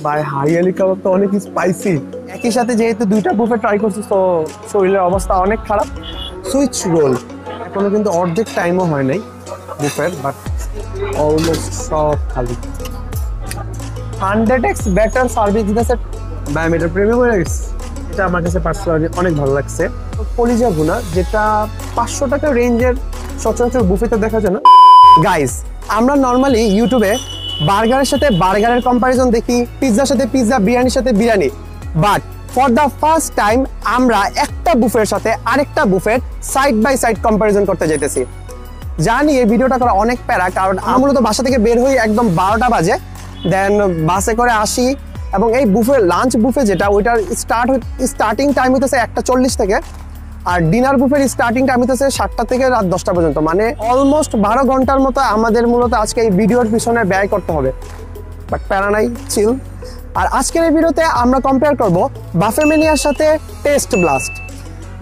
ভাই হারিয়ালি কাবাব তো অনেক স্পাইসি। একই সাথে যেহেতু দুইটা বুফে ট্রাই করছি তো শরীরের অবস্থা অনেক খারাপ। সুইচ রোল এখনো কিন্তু অর্ধেক টাইমও হয় নাই বুফের, বাট অলমোস্ট সব খালি। 100x বেটার সার্ভিস দিতেছে ম্যাম, এটা প্রেমে পড়ে গেছে। এটা আমার কাছে পার্সোনালি অনেক ভালো লাগছে। কলিজা ভুনা যেটা 500 টাকা রেঞ্জের সচরাচর বুফেতে দেখা যায় না। গাইস, আমরা নর্মালি ইউটিউবে বার্গারের সাথে বার্গারের কম্পারিজন দেখি, পিৎজার সাথে পিৎজা, বিরিয়ানির সাথে biryani, but for the first time আমরা একটা বুফের সাথে আরেকটা বুফের সাইড বাই সাইড কম্পারিজন করতে যেতেছি। জানি এই ভিডিওটা করা অনেক প্যারা, কারণ আমরা মূলত বাসা থেকে বের হই একদম 12টা বাজে, দেন বাসে করে আসি, এবং এই বুফে লাঞ্চ বুফে যেটা ওইটার স্টার্টিং টাইম হইতেছে 1:40 থেকে, আর ডিনার বুফের স্টার্টিং টাইম হইতেছে 7টা থেকে রাত 10টা পর্যন্ত। মানে অলমোস্ট 12 ঘন্টার মতো আমাদের মূলত আজকে এই ভিডিওর পিছনে ব্যয় করতে হবে, বাট প্যারা নাই, চিল। আর আজকের এই ভিডিওতে আমরা কম্পেয়ার করব বাফে ম্যানিয়ার সাথে টেস্ট ব্লাস্ট।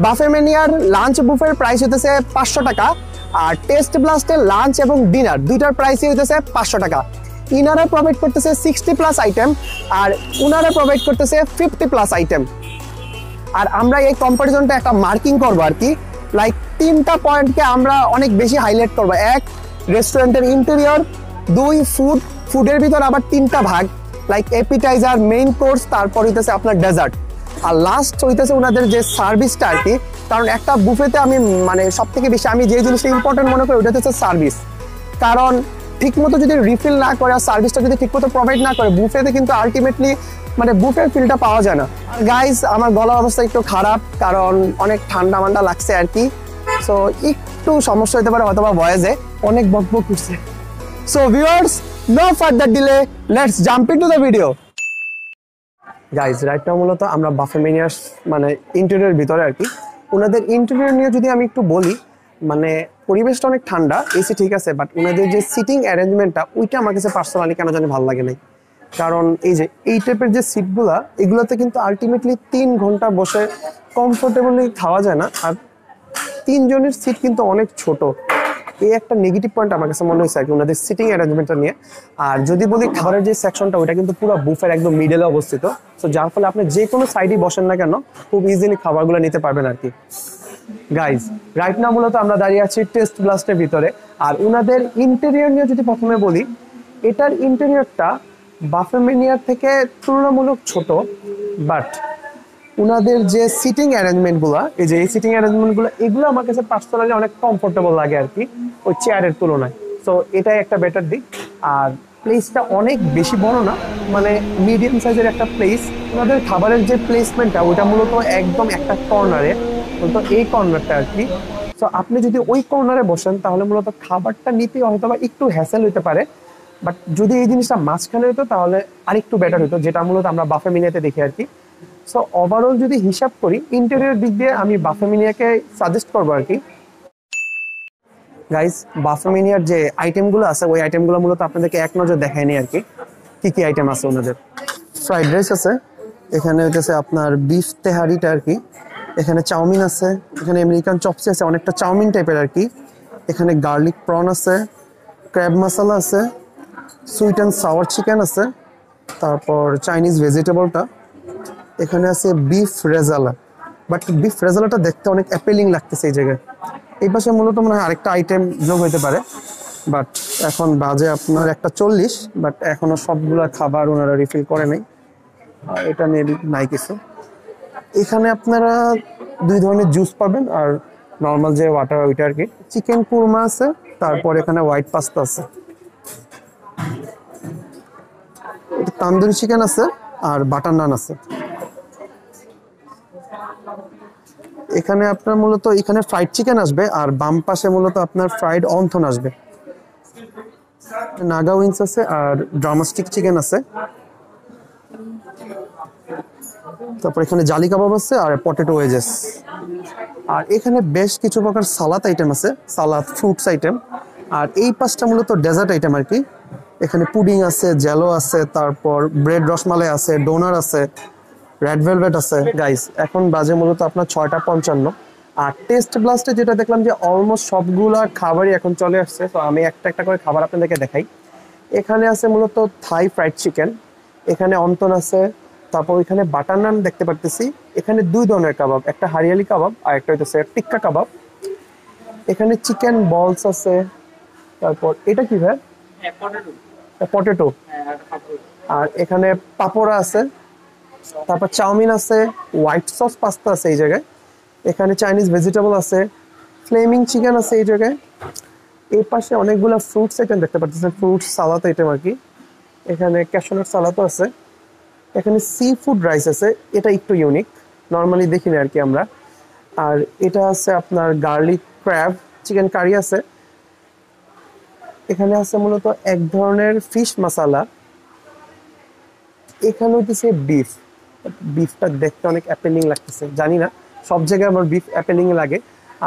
বাফে ম্যানিয়ার লাঞ্চ বুফের প্রাইস হইতেছে 500 টাকা, আর টেস্ট ব্লাস্টের লাঞ্চ এবং ডিনার দুইটার প্রাইসই হইতেছে 500 টাকা। ইনারা প্রোভাইড করতেছে 60+ আইটেম, আর উনারা প্রোভাইড করতেছে 50+ আইটেম। আর আমরা এই কম্পারিজনটা একটা মার্কিং করবো আর কি, লাইক 3টা পয়েন্টকে আমরা অনেক বেশি হাইলাইট করবো। 1, রেস্টুরেন্টের ইন্টেরিয়র; 2, ফুডের ভিতর আবার 3টা ভাগ, লাইক এপিটাইজার, মেইন কোর্স, তারপর হইতেছে আপনার ডেজার্ট, আর লাস্ট হইতেছে ওনাদের যে সার্ভিসটা আর কি। কারণ একটা বুফেতে আমি মানে সব থেকে বেশি আমি যে জিনিসটা ইম্পর্টেন্ট মনে করি ওটা হচ্ছে সার্ভিস। কারণ ঠিকমতো যদি রিফিল না করে আর সার্ভিসটা যদি ঠিকমতো প্রোভাইড না করে, বুফেতে কিন্তু আলটিমেটলি মানে বুফের ফিলটা পাওয়া যায় না। আর গাইস, আমার গলার অবস্থা একটু খারাপ, কারণ অনেক ঠান্ডা মান্ডা লাগছে আর কি, সো একটু সমস্যা হতে পারে হয়তো বা ভয়েসে, অনেক বকবক করছে। So viewers, no further delay, let's jump into the video. Guys, right now মূলত আমরা বাফে ম্যানিয়ার মানে ইন্টেরিয়র ভিতরে আর কি। ওনাদের ইন্টেরিয়র নিয়ে যদি আমি একটু বলি, মানে পরিবেশটা অনেক ঠান্ডা, এসি ঠিক আছে, বাট ওনাদের যে সিটিং অ্যারেঞ্জমেন্টটা ওইটা আমার কাছে পার্সোনালি কেন জানি ভালো লাগে নাই। কারণ এই যে এই টাইপের যে সিটগুলা, এগুলোতে কিন্তু আলটিমেটলি 3 ঘন্টা বসে কমফোর্টেবলি খাওয়া যায় না, আর 3 জনের সিট কিন্তু অনেক ছোট। এই একটা নেগেটিভ পয়েন্ট আমার কাছে মনে হয়েছে আর কি ওনাদের সিটিং অ্যারেঞ্জমেন্টটা নিয়ে। আর যদি বলি খাবারের যে সেকশনটা, ওইটা কিন্তু পুরো বুফের একদম মিডলে অবস্থিত, তো যার ফলে আপনি যে কোনো সাইডে বসেন না কেন খুব ইজিলি খাবারগুলো নিতে পারবেন আর কি। গাইজ, রাইট নাও মূলত আমরা দাঁড়িয়ে আছি টেস্ট ব্লাস্টের ভিতরে। আর ওনাদের ইন্টেরিয়র নিয়ে যদি প্রথমে বলি, এটার ইন্টেরিয়রটা বাফে ম্যানিয়ার থেকে তুলনামূলক ছোট, বাট ওনাদের যে সিটিং অ্যারেঞ্জমেন্টগুলো, এই যে এই সিটিং অ্যারেঞ্জমেন্টগুলো, এগুলো আমার কাছে পার্সোনালি অনেক কমফোর্টেবল লাগে আর কি ওই চেয়ারের তুলনায়। সো এটাই একটা বেটার দিক। আর প্লেসটা অনেক বেশি বড় না, মানে মিডিয়াম সাইজের একটা প্লেস। ওনাদের খাবারের যে প্লেসমেন্টটা ওইটা মূলত একদম একটা কর্নারে, মূলত এই কর্নারটা আর কি। সো আপনি যদি ওই কর্নারে বসেন তাহলে মূলত খাবারটা নিতে হয়তো বা একটু হ্যাসেল হইতে পারে, বাট যদি এই জিনিসটা মাঝখানে হতো তাহলে আরেকটু বেটার হতো, যেটা মূলত আমরা বাফে ম্যানিয়াতে দেখি আর কি। সো ওভারঅল যদি হিসাব করি ইন্টেরিয়র দিক দিয়ে আমি বাফে ম্যানিয়াকে সাজেস্ট করবো আর কি। গাইস, বাফে ম্যানিয়ার যে আইটেমগুলো আছে ওই আইটেমগুলো মূলত আপনাদেরকে এক নজর দেখায় নি আর কি। কি কি আইটেম আছে ওনাদের? ফ্রাইড রাইস আছে, এখানে হচ্ছে আপনার বিফ তেহারিটা আর কি, এখানে চাউমিন আছে, এখানে আমেরিকান চপস আছে, অনেকটা চাউমিন টাইপের আর কি, এখানে গার্লিক প্রন আছে, ক্র্যাব মশলা আছে, সুইট অ্যান্ড সাওয়ার চিকেন আছে, তারপর চাইনিজ ভেজিটেবলটা, এখানে আছে বিফ রেজালা, বাট বিফ রেজালাটা দেখতে অনেক অ্যাপেলিং লাগতেছে এই জায়গায়। এই পাশে মূলত মনে হয় আরেকটা আইটেম যোগ হইতে পারে, বাট এখন বাজে আপনার 1:40, বাট এখনো সবগুলা খাবার ওনারা রিফিল করে নাই, এটা নিয়ে নাই কিছু। এখানে আপনারা 2 ধরনের জুস পাবেন, আর নর্মাল যে ওয়াটার ওইটা আর কি। চিকেন কুরমা আছে, তারপর এখানে হোয়াইট পাস্তা আছে, তান্দুরি চিকেন আছে, আর বাটার নান আছে। এখানে আপনার মূলত এখানে ফ্রাইড চিকেন আসবে, আর বাম পাশে মূলত আপনার ফ্রাইড অন্থন আসবে। নাগা উইংস আছে, আর ড্রামস্টিক চিকেন আছে, তারপর এখানে জালি কাবাব আছে, আর পটেটো ওয়েজেস। আর এখানে বেশ কিছু প্রকার সালাদ আইটেম আছে, সালাদ ফ্রুটস আইটেম। আর এই পাশটা মূলত ডেজার্ট আইটেম আর কি। এখানে পুডিং আছে, জেলো আছে, তারপর ব্রেড রসমালাই আছে, ডোনার আছে, রেড ভেলভেট আছে। গাইস, এখন বাজে মূলত আপনার 6:55। আর টেস্ট ব্লাস্টে যেটা দেখলাম যে অলমোস্ট সবগুলা খাবারই এখন চলে আসছে, তো আমি একটা একটা করে খাবার আপনাদেরকে দেখাই। এখানে আছে মূলত থাই ফ্রাইড চিকেন, এখানে অন্তন আছে, তারপর এখানে বাটার নান দেখতে পারতেছি। এখানে দুই ধরনের কাবাব, একটা হারিয়ালি কাবাব আর একটা হইতেছে টিক্কা কাবাব। এখানে চিকেন বলস আছে, তারপর এটা কি ভাই? পটেটো। আর এখানে পাপোড়া আছে, তারপর চাউমিন আছে, হোয়াইট সস পাস্তা আছে এই জায়গায়। এখানে চাইনিজ ভেজিটেবল আছে, ফ্লেমিং চিকেন আছে এই জায়গায়। এই পাশে অনেকগুলো ফ্রুটস আইটেম দেখতে পাচ্ছেন, ফ্রুটস সালাদ আইটেম আর কি। এখানে ক্যাশনাট সালাদও আছে। এখানে সি ফুড রাইস আছে, এটা একটু ইউনিক, নর্মালি দেখি না আর কি আমরা। আর এটা আছে আপনার গার্লিক ক্র্যাব চিকেন কারি আছে। এখানে আছে মূলত এক ধরনের ফিশ মশালা। এখানে হচ্ছে বিফ, বিফটা দেখতে অনেক অ্যাপেলিং লাগতেছে, জানি না সব জায়গায় আমার বিফ অ্যাপেলিং লাগে।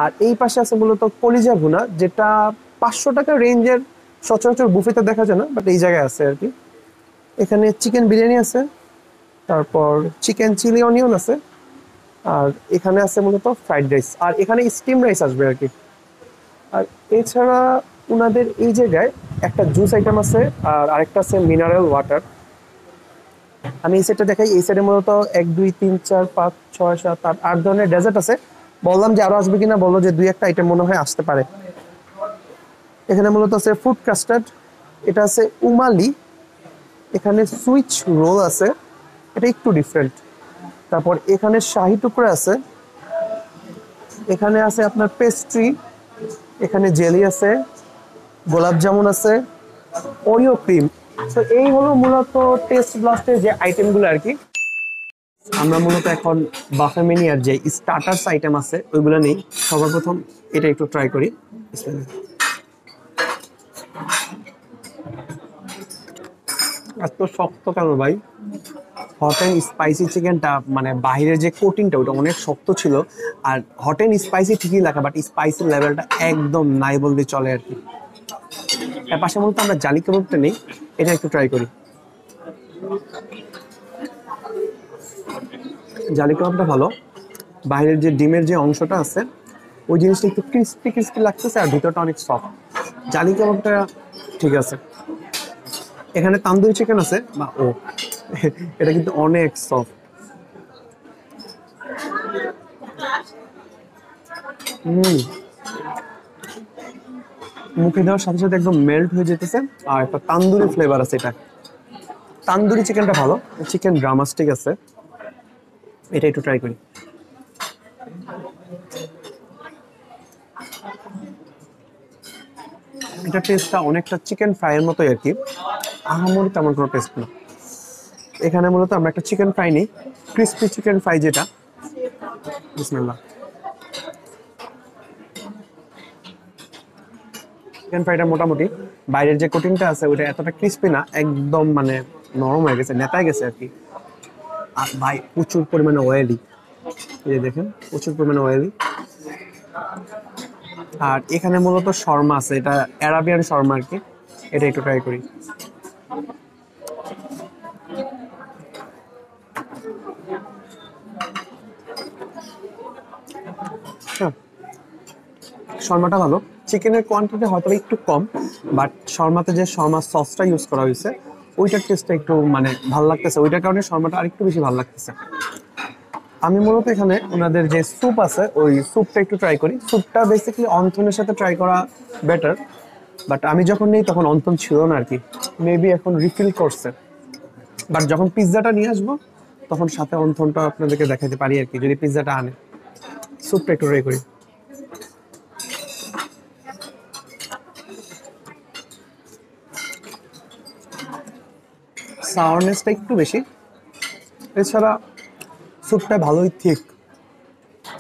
আর এই পাশে আছে মূলত কলিজা ভুনা, যেটা 500 টাকা রেঞ্জের সচরাচর বুফেতে দেখা যায় না, বাট এই জায়গায় আছে আর কি। এখানে চিকেন বিরিয়ানি আছে, তারপর চিকেন চিলি অনিয়ন আছে, আর এখানে আছে মূলত ফ্রাইড রাইস, আর এখানে স্টিম রাইস আসবে আর কি। আর এছাড়া ওনাদের এই জায়গায় একটা জুস আইটেম আছে, আর আরেকটা আছে মিনারেল ওয়াটার। আমি এই সাইডটা দেখাই, এই সাইডে মূলত 1 2 3 4 5 6 7 8 8 ধরনের ডেজার্ট আছে। বললাম যে আরো আসবে কিনা, বললো যে 2-1টা আইটেম মনে হয় আসতে পারে। এখানে মূলত আছে ফুড কাস্টার্ড, এটা আছে উমালি। এখানে সুইচ রোল আছে, এটা একটু ডিফারেন্ট। তারপর এখানে শাহি টুকরা আছে। এখানে আছে আপনার পেস্ট্রি, এখানে জেলি আছে, গোলাপ জামুন আছে, ওরিও ক্রিম। তো এই হলো মূলত টেস্ট ব্লাস্টের যে আইটেমগুলো আর কি। আমরা মূলত এখন বাফে মেনিয়ার যে স্টার্টার্স আইটেম আছে ওইগুলো নেই। সবার প্রথম এটা একটু ট্রাই করি। এত শক্ত কেন ভাই? হট অ্যান্ড স্পাইসি চিকেনটা মানে বাইরের যে কোটিংটা ওটা অনেক শক্ত ছিল, আর হট অ্যান্ড স্পাইসি ঠিকই লাগা, বাট স্পাইসির লেভেলটা একদম নাই বলতে চলে আর কি। এর পাশে মূলত আমরা জালি কাবাবটা নেই, এটা একটু ট্রাই করি। জালি কাবাবটা ভালো, বাইরের যে ডিমের যে অংশটা আছে ওই জিনিসটা একটু ক্রিস্পি ক্রিস্পি লাগতেছে, আর ভিতরটা অনেক সফট। জালি কাবাবটা ঠিক আছে। এখানে তান্দুরি চিকেন আছে, বা ও এটা কিন্তু অনেক সফট। মুখে দেওয়ার সাথে সাথে একদম মেল্ট হয়ে যেতেছে, আর একটা তান্দুরি ফ্লেভার আছে। এটা তান্দুরি চিকেনটা ভালো। চিকেন ড্রামাস্টিক আছে, এটা একটু ট্রাই করি। এটা টেস্টটা অনেকটা চিকেন ফ্রাইয়ের মতোই আর কি, আহামরি তেমন কোনো টেস্ট না। এখানে মূলত আমরা একটা চিকেন ফ্রাই নিই, ক্রিসপি চিকেন ফ্রাই যেটা। বিসমিল্লাহ। চিকেন ফ্রাইটা মোটামুটি বাইরের যে কোটিংটা আছে ওটা এতটা ক্রিসপি না, একদম মানে নরম হয়ে গেছে, নেতায় গেছে আর কি। আর ভাই প্রচুর পরিমাণে অয়েলি, এই দেখেন প্রচুর পরিমাণে অয়েলি। আর এখানে মূলত শর্মা আছে, এটা অ্যারাবিয়ান শর্মা আর কি, এটা একটু ট্রাই করি। শর্মাটা ভালো, চিকেনের কোয়ান্টিটি হয়তো একটু কম, বাট শর্মাতে যে শর্মা সসটা ইউজ করা হয়েছে ওইটার টেস্টটা একটু মানে ভালো লাগতেছে, ওইটার কারণে শর্মাটা আরেকটু বেশি ভালো লাগতেছে। আমি মূলত এখানে ওনাদের যে স্যুপ আছে ওই স্যুপটা একটু ট্রাই করি। স্যুপটা বেসিক্যালি অন্থনের সাথে ট্রাই করা বেটার, বাট আমি যখন নেই তখন অন্থন ছিল না আর কি, মেবি এখন রিফিল করছে। বাট যখন পিৎজাটা নিয়ে আসবো তখন সাথে অন্থনটা আপনাদেরকে দেখাতে পারি আর কি, যদি পিৎজাটা আনে। স্যুপটা একটু ট্রাই করি। সাওয়ারনেসটা একটু বেশি, এছাড়া স্যুপটা ভালোই ঠিক,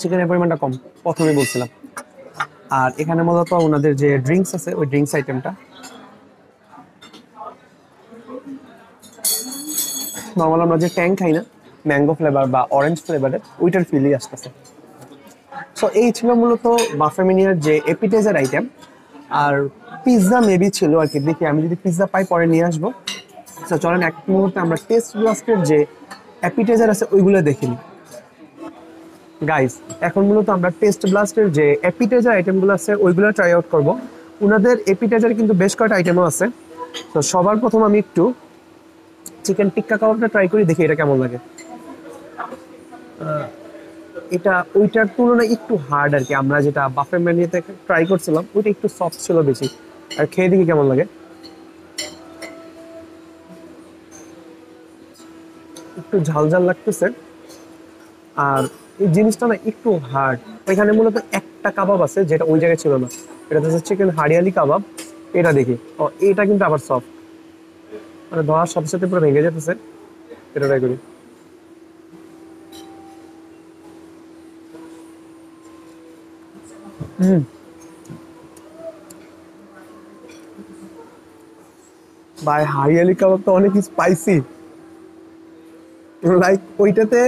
চিকেনের পরিমাণটা কম, প্রথমে বলছিলাম। আর এখানে মূলত ওনাদের যে ড্রিঙ্কস আছে ওই ড্রিঙ্কস আইটেমটা নর্মাল আমরা যে ট্যাং খাই না, ম্যাঙ্গো ফ্লেভার বা অরেঞ্জ ফ্লেভারের, ওইটার ফিলই আসতেছে। সো এই ছিল মূলত বাফে মেনিয়ার যে এপিটাইজার আইটেম। আর পিৎজা মেবি ছিল আর কি, দেখি আমি যদি পিৎজা পাই পরে নিয়ে আসবো। তো চলেন এক মুহূর্তে আমরা টেস্ট ব্লাস্টের যে অ্যাপিটাইজার আছে ওইগুলো দেখিনি গাইস। এখন মূলত আমরা টেস্ট ব্লাস্টের যে অ্যাপিটাইজার আইটেমগুলো আছে ওইগুলো ট্রাই আউট করবো। ওনাদের অ্যাপিটাইজার কিন্তু বেশ কয়েকটা আইটেমও আছে। তো সবার প্রথম আমি একটু চিকেন টিক্কা কাবাবটা ট্রাই করি, দেখি এটা কেমন লাগে। এটা ওইটার তুলনায় একটু হার্ড আর কি, আমরা যেটা বাফে মেনুতে ট্রাই করছিলাম ওইটা একটু সফট ছিল বেশি। আর খেয়ে দেখি কেমন লাগে। একটু ঝাল ঝাল লাগতেছে, আর এই জিনিসটা না একটু হার্ড। এখানে মূলত একটা কাবাব আছে যেটা ওই জায়গায় ছিল না, এটা হচ্ছে চিকেন হারিয়ালি কাবাব। এটা দেখি, ও এটা কিন্তু আবার সফট, মানে ধোয়ার সাথে সাথে পুরো ভেঙে যেতেছে। এটা ট্রাই করি। ভাই হারিয়ালি কাবাবটা অনেক স্পাইসি, লাইক ওইটাতে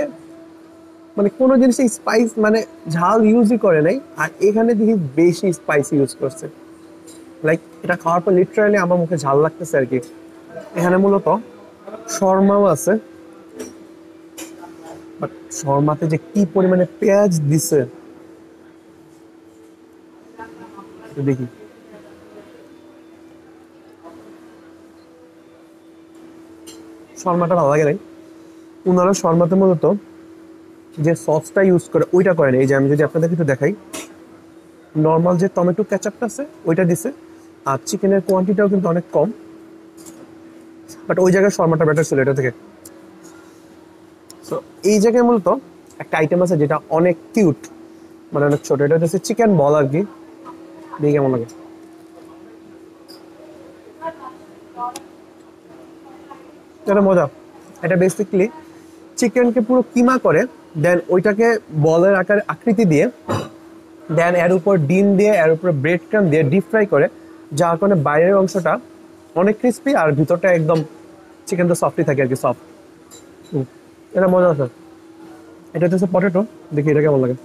মানে কোনো জিনিসে স্পাইস মানে ঝাল ইউজই করে নাই, আর এখানে দেখি বেশি স্পাইসি ইউজ করছে। লাইক এটা খাওয়ার পর লিটারালি আমার মুখে ঝাল লাগতেছে আর কি। এখানে মূলত শর্মাও আছে, বাট শর্মাতে যে কি পরিমাণে পেঁয়াজ দিছে দেখি। শর্মাটা ভালো লাগে নাই। ওনারা শর্মাতে মূলত যে সসটা ইউজ করে ওইটা করে না। এই যে আমি যদি আপনাদের একটু দেখাই, নর্মাল যে টমেটো কেচাপটা আছে ওইটা দিছে, আর চিকেনের কোয়ান্টিটিটাও কিন্তু অনেক কম, বাট ওই জায়গায় শর্মাটা বেটার ছিল এটা থেকে। সো এই জায়গায় মূলত একটা আইটেম আছে যেটা অনেক কিউট, মানে অনেক ছোট, এটা হচ্ছে চিকেন বল আর কি। দেখি কেমন লাগে। এটা মজা। এটা বেসিক্যালি চিকেনকে পুরো কিমা করে, দেন ওইটাকে বলের আকারে আকৃতি দিয়ে, দেন এর উপর ডিম দিয়ে, এর উপরে ব্রেড ক্রাম দিয়ে ডিপ ফ্রাই করে, যার কারণে বাইরের অংশটা অনেক ক্রিস্পি আর ভিতরটা একদম চিকেন তো সফটই থাকে আর কি, সফট। এটা মজা আছে। এটা হচ্ছে পটেটো, দেখি এটা কেমন লাগে।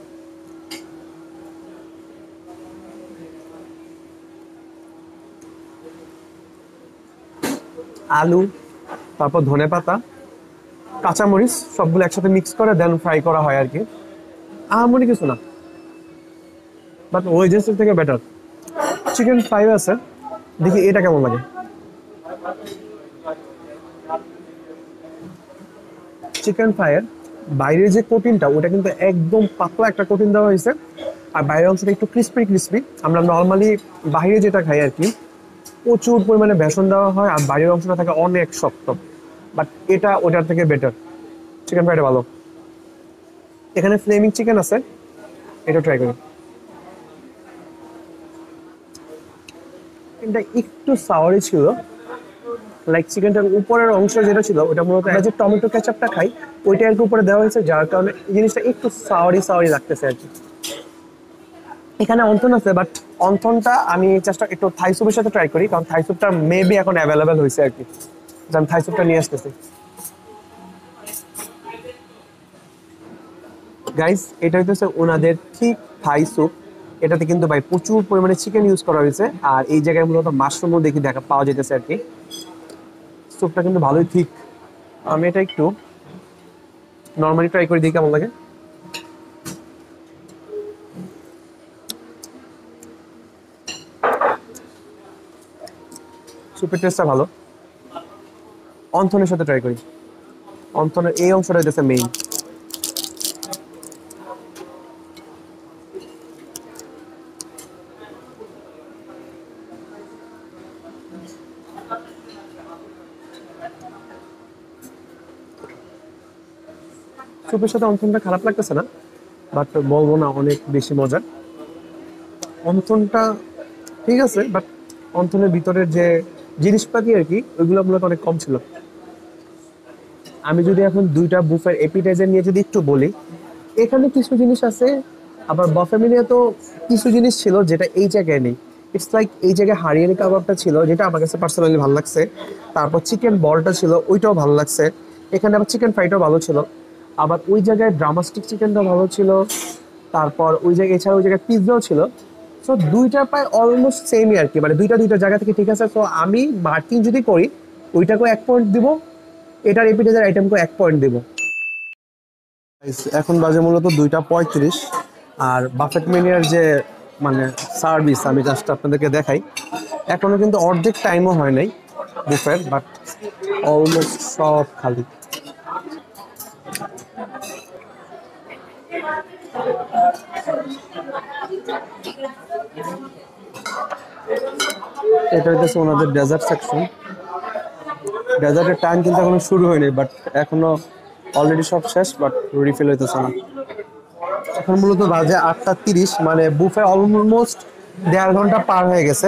আলু, তারপর ধনেপাতা, কাঁচামরিচ সবগুলো একসাথে মিক্স করে দেন ফ্রাই করা হয় আর কি। আহামরি কিছু না, বাট ওই জিনিসের থেকে বেটার। চিকেন ফ্রাই আছে, দেখি এটা কেমন লাগে। চিকেন ফ্রাইয়ের বাইরের যে কোটিনটা ওটা কিন্তু একদম পাতলা একটা কোটিন দেওয়া হয়েছে, আর বাইরের অংশটা একটু ক্রিস্পি ক্রিস্পি। আমরা নর্মালি বাইরে যেটা খাই আর কি, প্রচুর পরিমাণে বেসন দেওয়া হয় আর বাইরের অংশটা থাকে অনেক শক্ত, বাট এটা ওটার থেকে বেটার। চিকেন ফ্রাইটা ভালো। এখানে ফ্লেমিং চিকেন আছে, এটা ট্রাই করি। এটা একটু সাওয়ারি ছিল, লাইক চিকেনটার উপরের অংশ যেটা ছিল ওটা মূলত আমরা যে টমেটো কেচাপটা খাই ওইটা আর কি উপরে দেওয়া হয়েছে, যার কারণে জিনিসটা একটু সাওয়ারি সাওয়ারি লাগতেছে আর কি। এখানে অন্থন আছে, বাট অন্থনটা আমি চেষ্টা একটু থাই স্যুপের সাথে ট্রাই করি, কারণ থাই স্যুপটা মেবি এখন অ্যাভেলেবেল হয়েছে আর কি। আমি থাই স্যুপটা নিয়ে আসতেছি। গাইস, এটা হইতেছে ওনাদের ঠিক থাই স্যুপ। এটাতে কিন্তু ভাই প্রচুর পরিমাণে চিকেন ইউজ করা হয়েছে, আর এই জায়গায় মূলত মাশরুমও দেখি দেখা পাওয়া যেতেছে আর কি। স্যুপটা কিন্তু ভালোই ঠিক। আমি এটা একটু নর্মালি ট্রাই করে দিই কেমন লাগে। স্যুপের টেস্টটা ভালো। অন্থনের সাথে ট্রাই করি। অন্থনের এই অংশটা হইতেছে মেইন। স্যুপের সাথে অন্থনটা খারাপ লাগতেছে না, বাট বলবো না অনেক বেশি মজা। অন্থনটা ঠিক আছে, বাট অন্থনের ভিতরের যে জিনিসপাতি আর কি ওইগুলো মূলত অনেক কম ছিল। আমি যদি এখন দুইটা বুফের এপিটাইজার নিয়ে যদি একটু বলি, এখানে কিছু জিনিস আছে, আবার বাফে মিলিয়ে তো কিছু জিনিস ছিল যেটা এই জায়গায় নেই। ইটস লাইক এই জায়গায় হারিয়ালি কাবাবটা ছিল যেটা আমার কাছে পার্সোনালি ভালো লাগছে, তারপর চিকেন বলটা ছিল ওইটাও ভালো লাগছে, এখানে আবার চিকেন ফ্রাইটাও ভালো ছিল, আবার ওই জায়গায় ড্রামাস্টিক চিকেনটাও ভালো ছিল, তারপর ওই জায়গায় এছাড়া ওই জায়গায় পিৎজাও ছিল। সো দুইটা প্রায় অলমোস্ট সেমই আর কি, মানে দুইটা দুইটা জায়গা থেকে ঠিক আছে। সো আমি মার্কিং যদি করি ওইটাকেও 1 পয়েন্ট দিব, এটার এপিটাইজার আইটেমকেও 1 পয়েন্ট দিব। এখন বাজে মূলত 2:35, আর বাফেট মেনিয়ার যে মানে সার্ভিস আমি জাস্ট আপনাদেরকে দেখাই, এখনো কিন্তু অর্ধেক টাইমও হয় নাই। বুফের, বাট অলমোস্ট সব খালি। এটা হচ্ছে ওনাদের ডেজার্ট সেকশন। ডেজার্টের টাইম কিন্তু এখনো শুরু হয়নি, বাট এখনো অলরেডি সব শেষ, বাট রিফিল হইতেছে না। এখন মূলত বাজে 8:30, মানে বুফে অলমোস্ট 1.5 ঘন্টা পার হয়ে গেছে।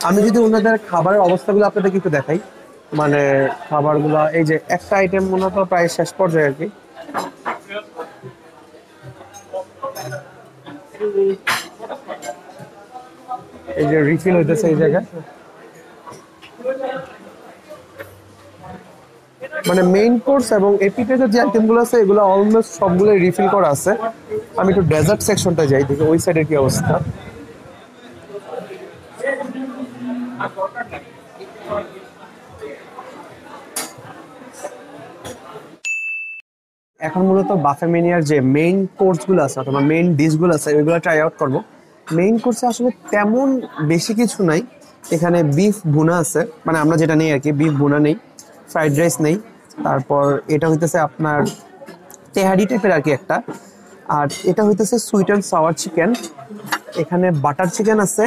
আমি যদি ওনাদের খাবারের অবস্থাগুলো আপনাদেরকে একটু দেখাই, মানে খাবারগুলো এই যে একটা আইটেম মূলত প্রায় শেষ পর্যায়ে আর কি। এই যে রিফিল হইতেছে এই জায়গায়, মানে মেইন কোর্স এবং এপিটাইজার যে আইটেমগুলো আছে এগুলো অলমোস্ট সবগুলো রিফিল করা আছে। আমি একটু ডেজার্ট সেকশনটা যাই, দেখি ওই সাইডের কি অবস্থা। এখন মূলত বাফে মেনিয়ার যে মেইন কোর্সগুলো আছে অথবা মেইন ডিশগুলো আছে ওইগুলো ট্রাই আউট করবো। মেইন কোর্সে আসলে তেমন বেশি কিছু নাই। এখানে বিফ ভুনা আছে, মানে আমরা যেটা নেই আর কি, বিফ ভুনা নেই, ফ্রাইড রাইস নেই, তারপর এটা হইতেছে আপনার তেহারি টাইপের আর কি একটা, আর এটা হইতেছে সুইট অ্যান্ড সাওয়ার চিকেন। এখানে বাটার চিকেন আছে,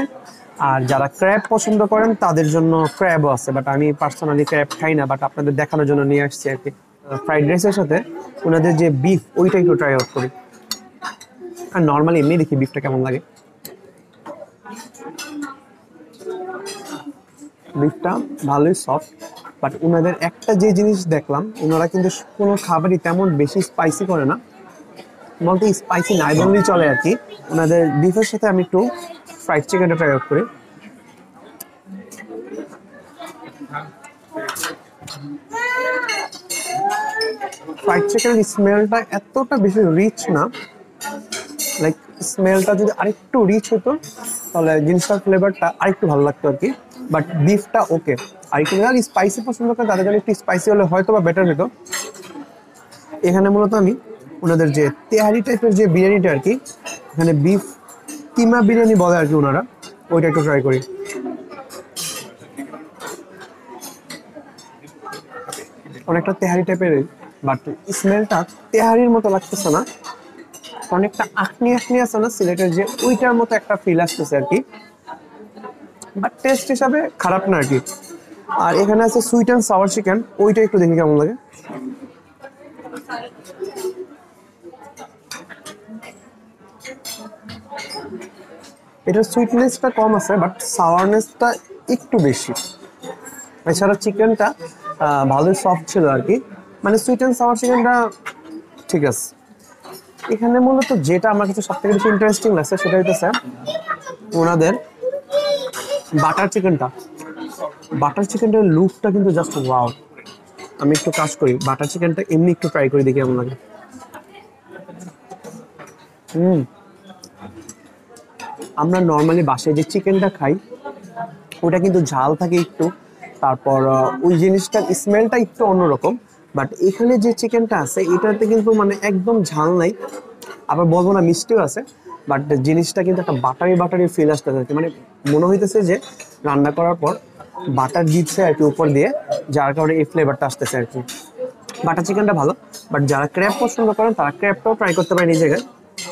আর যারা ক্র্যাব পছন্দ করেন তাদের জন্য ক্র্যাবও আছে, বাট আমি পার্সোনালি ক্র্যাব খাই না, বাট আপনাদের দেখানোর জন্য নিয়ে আসছি আর কি। ফ্রাইড রাইসের সাথে ওনাদের যে বিফ ওইটা একটু ট্রাই আউট করি, আর নর্মালি এমনি দেখি বিফটা কেমন লাগে। বিফটা ভালোই সফট, বাট ওনাদের একটা যে জিনিস দেখলাম, ওনারা কিন্তু কোনো খাবারই তেমন বেশি স্পাইসি করে না, বলতে স্পাইসি নাই বললেই চলে আর কি। ওনাদের বিফের সাথে আমি একটু ফ্রাইড চিকেনটা ট্রাই আউট করি। ফ্রাইড চিকেনের স্মেলটা এতটা বেশি রিচ না, লাইক স্মেলটা যদি আরেকটু রিচ হতো তাহলে জিনিসটার ফ্লেভারটা আরেকটু ভালো লাগতো আর কি। বাট বিফটা ওকে, আর একটু স্পাইসি পছন্দ করে তাদের জন্য একটু স্পাইসি হলে হয়তো বা বেটার হতো। এখানে মূলত আমি ওনাদের যে তেহারি টাইপের যে বিরিয়ানিটা আর কি, এখানে বিফ কিমা বিরিয়ানি বলে আর কি ওনারা, ওইটা একটু ট্রাই করি। অনেকটা তেহারি টাইপের, বাট স্মেলটা তেহারির মতো লাগতেছে না, অনেকটা আখনি আখনি আছে না সিলেটের যে, ওইটার মতো একটা ফিল আসতেছে আর কি, বাট টেস্ট হিসাবে খারাপ না আর কি। আর এখানে আছে সুইট অ্যান্ড সাওয়ার চিকেন, ওইটা একটু দেখি কেমন লাগে। এটার সুইটনেসটা কম আছে, বাট সাওয়ারনেসটা একটু বেশি। এছাড়া চিকেনটা ভালোই সফট ছিল আর কি, মানে সুইট অ্যান্ড সাওয়ার চিকেনটা ঠিক আছে। এখানে মূলত যেটা আমার কাছে সব থেকে বেশি ইন্টারেস্টিং লাগছে সেটা হইতেছে ওনাদের বাটার চিকেনটা। বাটার চিকেনটার লুকটা কিন্তু জাস্ট ওয়াও। আমি একটু কাজ করি, বাটার চিকেনটা এমনি একটু ট্রাই করে দেখি কেমন লাগে। আমরা নর্মালি বাসায় যে চিকেনটা খাই ওটা কিন্তু ঝাল থাকে একটু, তারপর ওই জিনিসটার স্মেলটা একটু অন্যরকম, বাট এখানে যে চিকেনটা আছে এটাতে কিন্তু মানে একদম ঝাল নাই, আবার বলবো না মিষ্টিও আছে, বাট জিনিসটা কিন্তু একটা বাটারি বাটারি ফিল আসতেছে, মানে মনে হইতেছে যে রান্না করার পর বাটার দিচ্ছে আর কি উপর দিয়ে, যার কারণে এই ফ্লেভারটা আসতেছে আর কি। বাটার চিকেনটা ভালো, বাট যারা ক্র্যাব পছন্দ করেন তারা ক্র্যাবটাও ট্রাই করতে পারেন এই জায়গায়,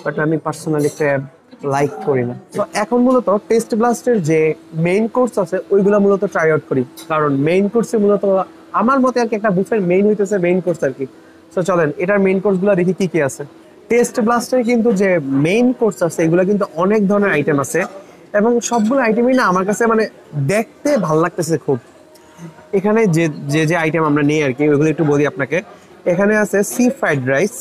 বাট আমি পার্সোনালি ক্র্যাব লাইক করি না। তো এখন মূলত টেস্ট ব্লাস্টের যে মেইন কোর্স আছে ওইগুলো মূলত ট্রাই আউট করি, কারণ মেইন কোর্সে মূলত আমার মতে আর কি একটা বুফের মেইন হইতেছে মেইন কোর্স আর কি। তো চলেন এটার মেইন কোর্সগুলো দেখি কি কি আছে। টেস্ট ব্লাস্টের কিন্তু যে মেইন কোর্স আছে এগুলো কিন্তু অনেক ধরনের আইটেম আছে, এবং সবগুলো আইটেমই না আমার কাছে মানে দেখতে ভালো লাগতেছে খুব। এখানে যে যে যে আইটেম আমরা নিই আর কি ওইগুলো একটু বলি আপনাকে। এখানে আছে সি ফ্রাইড রাইস,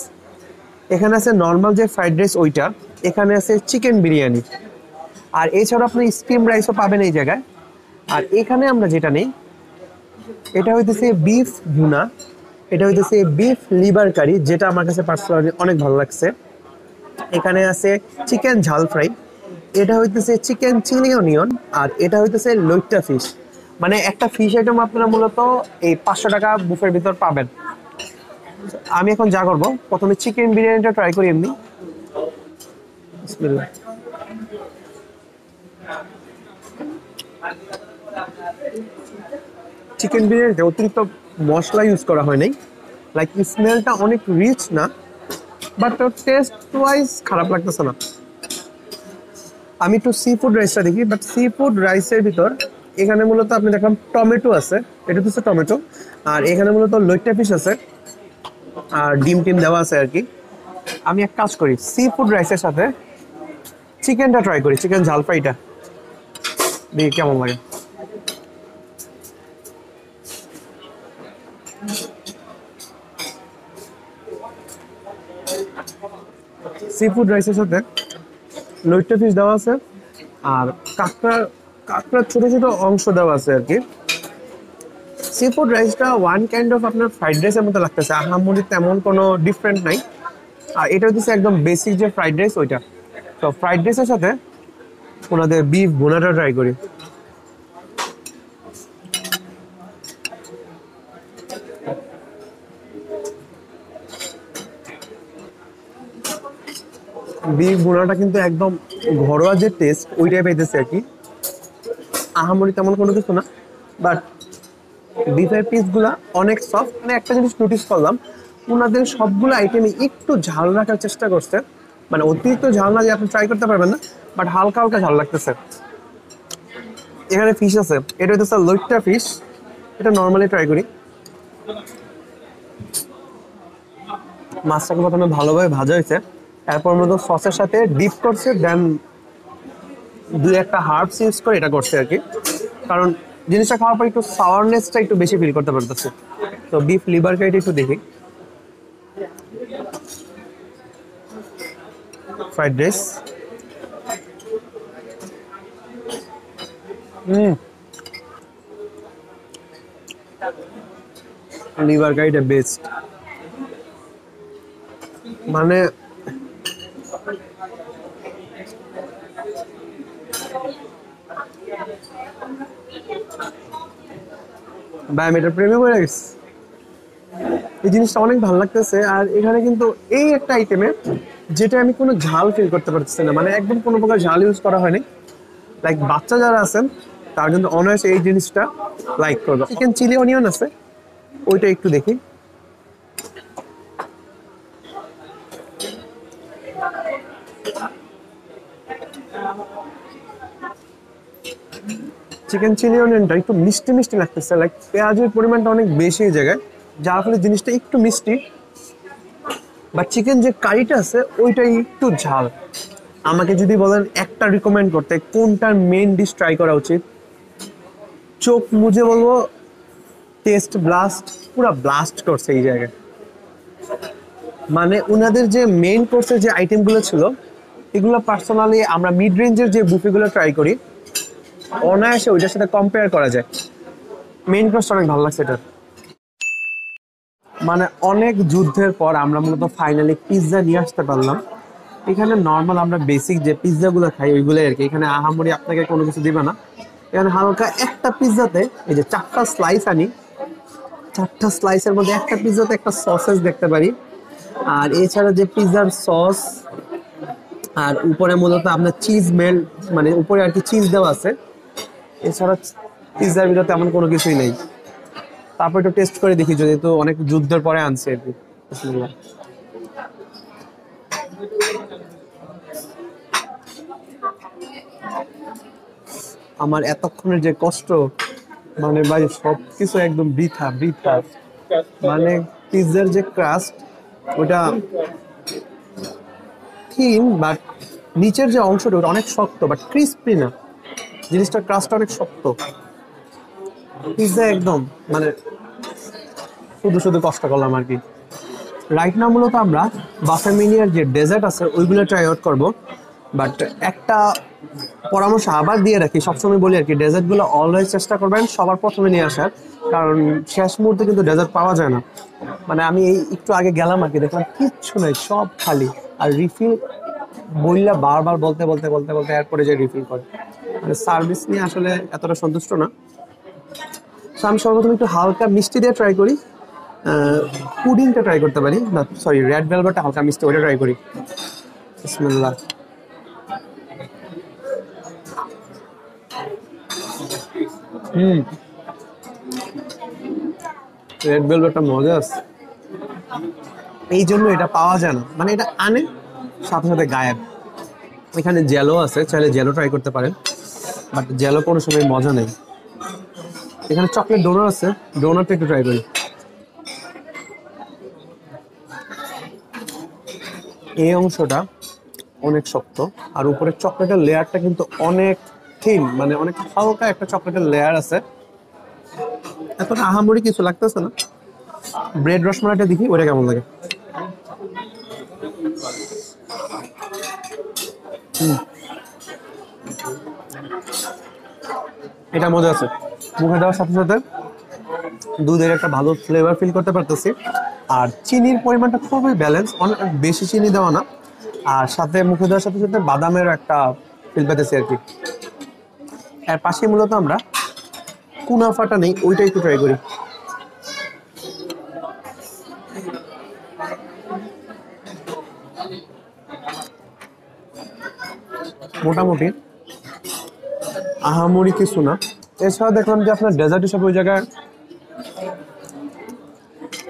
এখানে আছে নর্মাল যে ফ্রাইড রাইস ওইটা, এখানে আছে চিকেন বিরিয়ানি, আর এছাড়া আপনি স্টিম রাইসও পাবেন এই জায়গায়। আর এখানে আমরা যেটা নেই এটা হইতেছে বিফ ভুনা, এটা হইতেছে বিফ লিভার কারি, যেটা আমার কাছে পার্সোনালি অনেক ভালো লাগছে। এখানে আছে চিকেন ঝাল ফ্রাই, এটা হইতেছে চিকেন চিলি অনিয়ন, আর এটা হইতেছে লইট্টা ফিশ। মানে একটা ফিশ আইটেম আপনারা মূলত এই 500 টাকা বুফের ভিতর পাবেন। আমি এখন যা করবো, প্রথমে চিকেন বিরিয়ানিটা ট্রাই করি এমনি। বিসমিল্লাহ। চিকেন বিরিয়ানিতে অতিরিক্ত মশলা ইউজ করা হয় নাই, লাইক স্মেলটা অনেক রিচ না, বাট টেস্ট ওয়াইজ খারাপ লাগতেছে না। আমি একটু সি ফুড রাইসটা দেখি, বাট সি ফুড রাইসের ভিতর এখানে মূলত আপনি দেখলাম টমেটো আছে, এটা হচ্ছে টমেটো, আর এখানে মূলত লইট্টা ফিশ আছে আর ডিম টিম দেওয়া আছে আর কি। আমি এক কাজ করি, সি ফুড রাইসের সাথে চিকেনটা ট্রাই করি, চিকেন ঝাল ফ্রাইটা দেখি কেমন লাগে। সি ফুড রাইসের সাথে লইট্টা ফিশ দেওয়া আছে আর কাঁকড়ার ছোট ছোট অংশ দেওয়া আছে আর কি। সি ফুড রাইসটা ওয়ান কাইন্ড অফ আপনার ফ্রাইড রাইসের মতো লাগতেছে, আহামরি তেমন কোনো ডিফারেন্ট নাই। আর এটা হচ্ছে একদম বেসিক যে ফ্রাইড রাইস ওইটা। তো ফ্রাইড রাইসের সাথে ওনাদের বিফ ভুনাটা ট্রাই করি। বিফ ভুনাটা কিন্তু একদম ঘরোয়া যে টেস্ট ওইটাই পাইতেছে আর কি, আহামরি তেমন কোনো কিছু না, বাট বিফের পিসগুলা অনেক সফট। মানে একটা জিনিস নোটিস করলাম, ওনাদের সবগুলো আইটেমে একটু ঝাল রাখার চেষ্টা করছে, মানে অতিরিক্ত ঝাল না যে আপনি ট্রাই করতে পারবেন না, বাট হালকা হালকা ঝাল লাগতেছে। এখানে ফিশ আছে, এটা হচ্ছে লইট্টা ফিশ, এটা নর্মালি ট্রাই করি। মাছটাকে প্রথমে ভালোভাবে ভাজা হয়েছে, তারপর মতো সসের সাথে ডিপ করছে, দেন দুই একটা হার্বস ইউজ করে এটা করছে আর কি, কারণ জিনিসটা খাওয়ার পর একটু সাওয়ারনেসটা একটু বেশি ফিল করতে পারতেছে। তো বিফ লিভার কাইটা একটু দেখি। ফ্রাইড রাইস, লিভার কাইটা বেস্ট। মানে বায়োমেটার প্রেমে পড়ে গেছে, এই জিনিসটা অনেক ভালো লাগতেছে। আর এখানে কিন্তু এই একটা আইটেমে যেটা আমি কোনো ঝাল ফিল করতে পারতেছি না, মানে একদম কোনো প্রকার ঝাল ইউজ করা হয়নি, লাইক বাচ্চা যারা আছেন তার কিন্তু অনায়াসে এই জিনিসটা লাইক করবে। চিকেন চিলি অনিয়ন আছে, ওইটা একটু দেখি। চিকেন চিলি অনিয়নটা একটু মিষ্টি মিষ্টি লাগতেছে, লাইক পেঁয়াজের পরিমাণটা অনেক বেশি এই জায়গায়, যার ফলে জিনিসটা একটু মিষ্টি। বাট চিকেন যে কারিটা আছে ওইটাই একটু ঝাল। আমাকে যদি বলেন একটা রিকমেন্ড করতে কোনটার মেইন ডিশ ট্রাই করা উচিত, চোখ মুজে বলবো টেস্ট ব্লাস্ট, পুরো ব্লাস্ট করছে এই জায়গায়। মানে ওনাদের যে মেইন কোর্সের যে আইটেমগুলো ছিল এগুলো পার্সোনালি আমরা মিড রেঞ্জের যে বুফেগুলো ট্রাই করি অনায়াসে ওইটার সাথে কম্পেয়ার করা যায়। মেইন কোর্সটা অনেক ভালো লাগছে এটা। মানে অনেক যুদ্ধের পর আমরা মূলত ফাইনালি পিৎজা নিয়ে আসতে পারলাম। এখানে নর্মাল আমরা বেসিক যে পিৎজাগুলো খাই ওইগুলোই আর কি, এখানে আহামরি আপনাকে কোনো কিছু দিবে না। এখানে হালকা একটা পিৎজাতে এই যে 4টা স্লাইস আনি, 4টা স্লাইসের মধ্যে একটা পিৎজাতে একটা সসেস দেখতে পারি। আর এছাড়া যে পিৎজার সস আর উপরে মূলত আপনার চিজ মেল্ট, মানে উপরে আর কি চিজ দেওয়া আছে, এছাড়া পিৎজার ভিতরে তেমন কোনো কিছুই নেই। তারপর একটু টেস্ট করে দেখি, যদি তো অনেক যুদ্ধের পরে আনছে আর কি। আমার এতক্ষণের যে কষ্ট, মানে ভাই সবকিছু একদম বৃথা বৃথা। মানে পিৎজার যে ক্রাস্ট ওটা থিন, বাট নিচের যে অংশটা ওটা অনেক শক্ত, বাট ক্রিস্পি না, জিনিসটার ক্রাস্টটা অনেক শক্ত। পিৎজা একদম মানে শুধু শুধু কষ্ট করলাম আর কি। রাইট নাও মূলত আমরা বাফে মিনিয়ার যে ডেজার্ট আছে ওইগুলো ট্রাই আউট করবো। বাট একটা পরামর্শ আবার দিয়ে রাখি, সবসময় বলি আর কি, ডেজার্টগুলো অলওয়েজ চেষ্টা করবেন সবার প্রথমে নিয়ে আসার, কারণ শেষ মুহূর্তে কিন্তু ডেজার্ট পাওয়া যায় না। মানে আমি এই একটু আগে গেলাম আর কি, দেখলাম কিচ্ছু নাই, সব খালি। আর রিফিল বললে বারবার বলতে বলতে বলতে বলতে এরপরে যে রিফিল করে, মানে সার্ভিস নিয়ে আসলে এতটা সন্তুষ্ট না। তো আমি সর্বপ্রথম একটু হালকা মিষ্টি দিয়ে ট্রাই করি, পুডিংটা ট্রাই করতে পারি, না সরি রেড ভেলভেটটা হালকা মিষ্টি, ওইটা ট্রাই করি। বিসমিল্লাহ। রেড ভেলভেটটা মজা আছে, এই জন্য এটা পাওয়া যায় না, মানে এটা আনে সাথে সাথে গায়েব। এখানে জেলো আছে, চাইলে জেলো ট্রাই করতে পারেন, বাট জেলো কোনো সময় মজা নেই। এখানে চকলেট ডোনাট আছে, ডোনাটটা একটু ট্রাই করি। এই অংশটা অনেক শক্ত, আর উপরে চকলেটের লেয়ারটা কিন্তু অনেক থিন, মানে অনেক হালকা একটা চকলেটের লেয়ার আছে। এখন আহামরি কিছু লাগতেছে না। ব্রেড রসমালাইটা দেখি ওটা কেমন লাগে। এটা মজা আছে, মুখে দেওয়ার সাথে সাথে দুধের একটা ভালো ফ্লেভার ফিল করতে পারতেছি। আর চিনির পরিমাণটা খুবই ব্যালেন্স, অনেক বেশি চিনি দেওয়া না। আর সাথে মুখে দেওয়ার সাথে সাথে বাদামের একটা ফিল পেতেছি আর কি। এর পাশে মূলত আমরা কুনাফাটা নেই, ওইটা একটু ট্রাই করি। মোটামুটি আহামরি কিছু না। এছাড়া দেখলাম যে আপনার ডেজার্ট হিসাবে ওই জায়গায়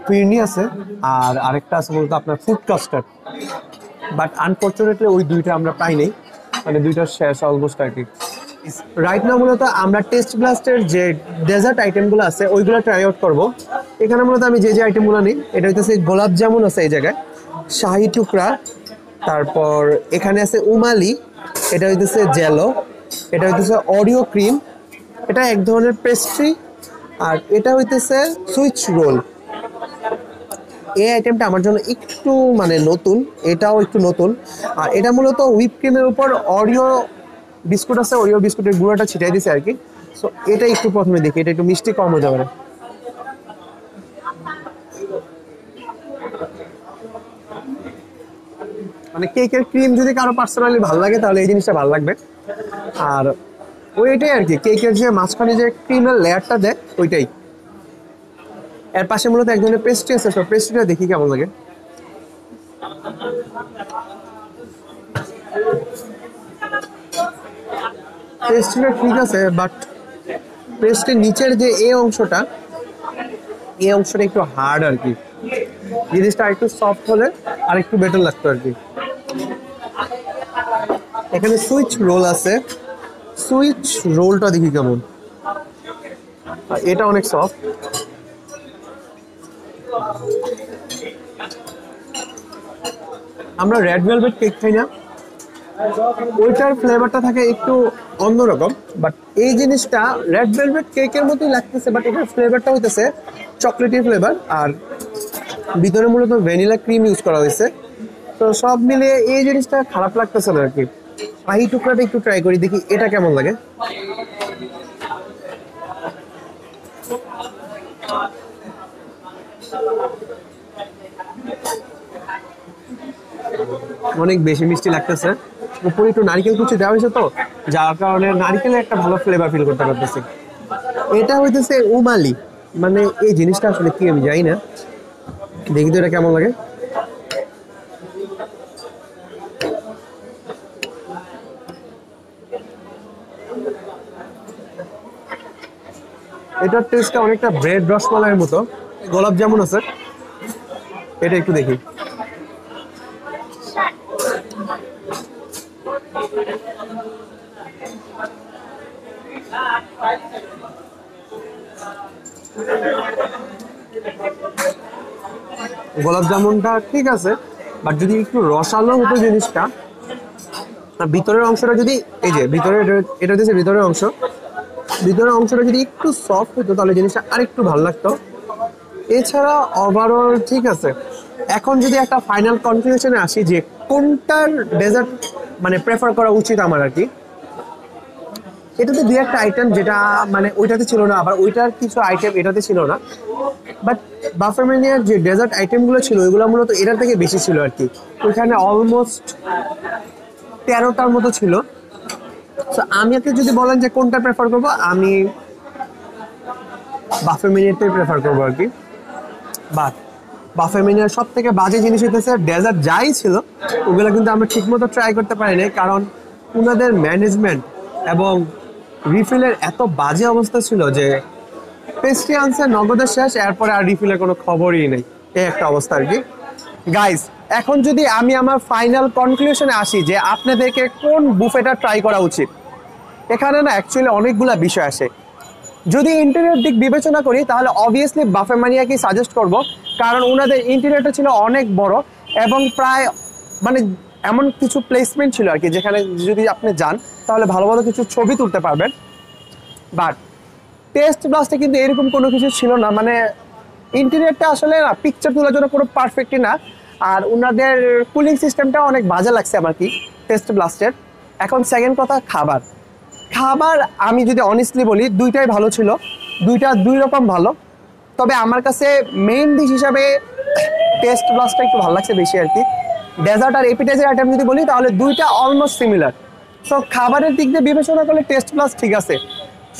ফিরনি আছে, আর আরেকটা আছে বলতে আপনার ফুড কাস্টার্ড, বাট আনফর্চুনেটলি ওই দুইটা আমরা পাই নাই, মানে দুইটা শেষ অলমোস্ট আর কি। রাইট নাও মূলত আমরা টেস্ট ব্লাস্টের যে ডেজার্ট আইটেমগুলো আছে ওইগুলো ট্রাই আউট করবো। এখানে মূলত আমি যে আইটেমগুলো নিই, এটা হইতেছে গোলাপ জামুন আছে এই জায়গায়, শাহি টুকরা, তারপর এখানে আছে উমালি, এটা হইতেছে জেলো, এটা হইতেছে অরিও ক্রিম, এটা এক ধরনের পেস্ট্রি, আর এটা হইতেছে সুইচ রোল। এই আইটেমটা আমার জন্য একটু মানে নতুন, এটাও একটু নতুন। আর এটা মূলত হুইপ ক্রিমের উপর অরিও বিস্কুট আছে, অরিও বিস্কুটের গুঁড়োটা ছিটাই দিছে আর কি। সো এটা একটু প্রথমে দেখি, এটা একটু মিষ্টি কম হয়ে যাবে। মানে কেকের ক্রিম যদি কারো পার্সোনালি ভালো লাগে তাহলে এই জিনিসটা ভালো লাগবে। আর ওইটাই আর কি, কেকের যে মাঝখানে যে ক্রিমের লেয়ারটা দেয় ওইটাই। এর পাশে মূলত এক ধরনের পেস্ট্রি আছে, সব পেস্ট্রিটা দেখি কেমন লাগে। পেস্ট্রিটা ঠিক আছে, বাট পেস্ট্রির নিচের যে এই অংশটা একটু হার্ড আর কি। জিনিসটা একটু সফট হলে আর একটু বেটার লাগতো আর কি। এখানে সুইচ রোল আছে, সুইচ রোলটা দেখি কেমন। এটা অনেক সফট। আমরা রেড ভেলভেট কেক খাই না, ওইটার ফ্লেভারটা থাকে একটু অন্যরকম, বাট এই জিনিসটা রেড ভেলভেট কেকের মতোই লাগতেছে, বাট এটার ফ্লেভারটা হইতেছে চকলেটি ফ্লেভার, আর ভিতরে মূলত ভ্যানিলা ক্রিম ইউজ করা হয়েছে। তো সব মিলিয়ে এই জিনিসটা খারাপ লাগতেছে না আর কি। শাহি টুকরাটা একটু ট্রাই করি, দেখি এটা কেমন লাগে। অনেক বেশি মিষ্টি লাগতেছে, উপরে একটু নারকেল কুচি দেওয়া হয়েছে তো, যার কারণে নারকেলের একটা ভালো ফ্লেভার ফিল করতে পারতেছি। এটা হইতেছে উমালি, মানে এই জিনিসটা আসলে কি আমি জানি না, দেখি তো এটা কেমন লাগে। এটার টেস্টটা অনেকটা ব্রেড রসমালাইয়ের মতো। গোলাপ জামুন আছে, এটা একটু দেখি। গোলাপ জামুনটা ঠিক আছে, বাট যদি একটু রসালো হতো জিনিসটা, ভিতরের অংশটা যদি এই যে ভিতরে, এটা হচ্ছে ভিতরের অংশ, ভিতরের অংশটা যদি একটু সফট হতো তাহলে জিনিসটা আরেকটু ভালো লাগতো। এছাড়া ওভারঅল ঠিক আছে। এখন যদি একটা ফাইনাল কনক্লুশনে আসি যে কোনটার ডেজার্ট মানে প্রেফার করা উচিত আমার আর কি, এটাতে দুই একটা আইটেম যেটা মানে ওইটাতে ছিল না, আবার ওইটার কিছু আইটেম এটাতে ছিল না, বাট বাফারম্যানিয়ার যে ডেজার্ট আইটেমগুলো ছিল ওইগুলো মূলত এটার থেকে বেশি ছিল আর কি। ওইখানে অলমোস্ট 13টার মতো ছিল। তো আমি আপনি যদি বলেন যে কোনটা প্রেফার করবো, আমি বাফারম্যানিয়ারটাই প্রেফার করবো আর কি। বাট বাফারম্যানিয়ার সব থেকে বাজে জিনিস হইতেছে ডেজার্ট যাই ছিল ওগুলো কিন্তু আমরা ঠিকমতো ট্রাই করতে পারি নাই, কারণ ওনাদের ম্যানেজমেন্ট এবং রিফিলের এত বাজে অবস্থা ছিল যে পেস্ট্রি আনছে নগদের শেষ, এরপরে আর রিফিলের কোনো খবরই নেই, এই একটা অবস্থা আর কি। গাইস, এখন যদি আমি আমার ফাইনাল কনক্লুশনে আসি যে আপনাদেরকে কোন বুফেটা ট্রাই করা উচিত, এখানে না অ্যাকচুয়ালি অনেকগুলা বিষয় আসে। যদি ইন্টেরিয়র দিক বিবেচনা করি তাহলে অবভিয়াসলি বাফে মানিয়াকেই সাজেস্ট করব, কারণ ওনাদের ইন্টেরিয়রটা ছিল অনেক বড় এবং প্রায় মানে এমন কিছু প্লেসমেন্ট ছিল আর কি, যেখানে যদি আপনি যান তাহলে ভালো ভালো কিছু ছবি তুলতে পারবেন। বাট টেস্ট ব্লাস্টে কিন্তু এরকম কোনো কিছু ছিল না, মানে ইন্টেরিয়রটা আসলে না পিকচার তোলার জন্য পুরো পারফেক্টই না। আর ওনাদের কুলিং সিস্টেমটা অনেক বাজে লাগছে আমার কি টেস্ট ব্লাস্টের। এখন সেকেন্ড কথা, খাবার আমি যদি অনেস্টলি বলি দুইটাই ভালো ছিল, দুই রকম ভালো। তবে আমার কাছে মেইন ডিশ হিসাবে টেস্ট ব্লাস্টটা একটু ভালো লাগছে বেশি আর কি। ডেজার্ট আর এপিটাইজার আইটেম যদি বলি তাহলে দুইটা অলমোস্ট সিমিলার। সো খাবারের দিক দিয়ে বিবেচনা করলে টেস্ট ব্লাস্ট ঠিক আছে।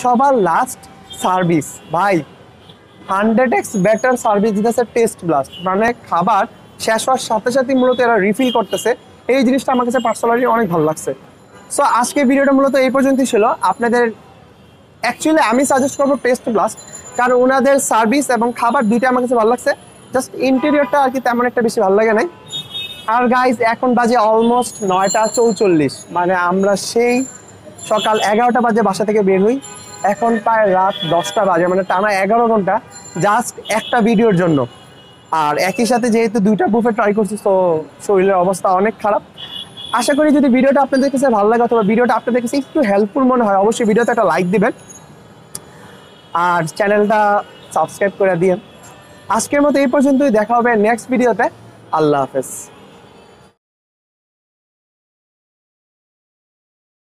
সবার লাস্ট সার্ভিস, ভাই 100x বেটার সার্ভিস দিতেছে টেস্ট ব্লাস্ট। মানে খাবার শেষ হওয়ার সাথে সাথে মূলত এরা রিফিল করতেছে, এই জিনিসটা আমার কাছে পার্সোনালি অনেক ভালো লাগছে। সো আজকে ভিডিওটা মূলত এই পর্যন্তই ছিল। আপনাদের অ্যাকচুয়ালি আমি সাজেস্ট করবো টেস্ট ব্লাস্ট, কারণ ওনাদের সার্ভিস এবং খাবার দুইটা আমার কাছে ভালো লাগছে। জাস্ট ইন্টেরিয়রটা আর কি তেমন একটা বেশি ভালো লাগে নাই। আর গাইজ এখন বাজে অলমোস্ট 9টা 44, মানে আমরা সেই সকাল 11টা বাজে বাসা থেকে বের হই, এখন প্রায় রাত 10টা বাজে, মানে টানা 11 ঘন্টা জাস্ট একটা ভিডিওর জন্য। আর একই সাথে যেহেতু দুইটা বুফে ট্রাই করছি, তো শরীরের অবস্থা অনেক খারাপ। আশা করি যদি ভিডিওটা আপনাদের কাছে ভালো লাগে অথবা ভিডিওটা আপনাদের কাছে একটু হেল্পফুল মনে হয়, অবশ্যই ভিডিওতে একটা লাইক দিবেন আর চ্যানেলটা সাবস্ক্রাইব করে দিন। আজকের মতো এই পর্যন্তই, দেখা হবে নেক্সট ভিডিওতে। আল্লাহ হাফেজ।